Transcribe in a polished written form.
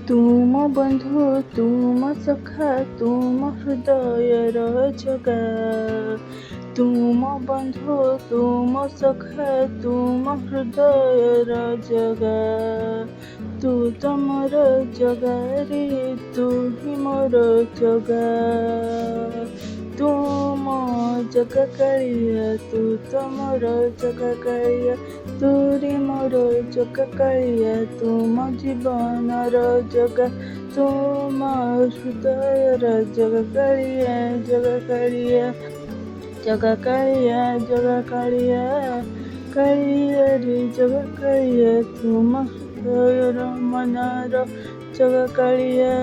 तुम बंधु तुम सखा तुम हृदयर जगा। तुम बंधु तुम सखा तुम हृदयर जगा। तू तो मोर जगा रे तू ही मोर जगा। तू मो जगा कालिया तू तो मोर जगा कालिया। तुरी मोर जगा कालिया तुम जीवनर जगा। तुम हृदयर जगा कालिया जगा कालिया जगा कालिया जगा कालिया कालिया रे जगा कालिया तुम हृदयर मनर जगा कालिया।